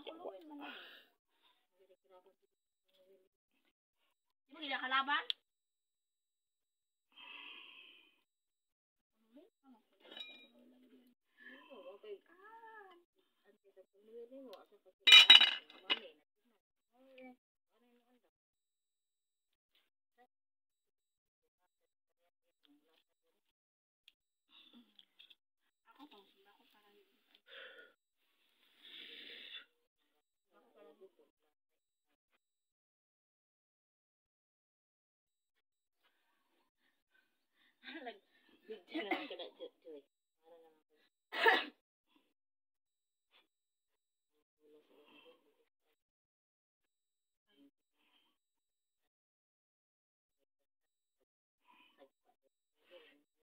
kulungin man. Di mo gila kalaban? Okay. Ante sa kulungin mo asa pa sila.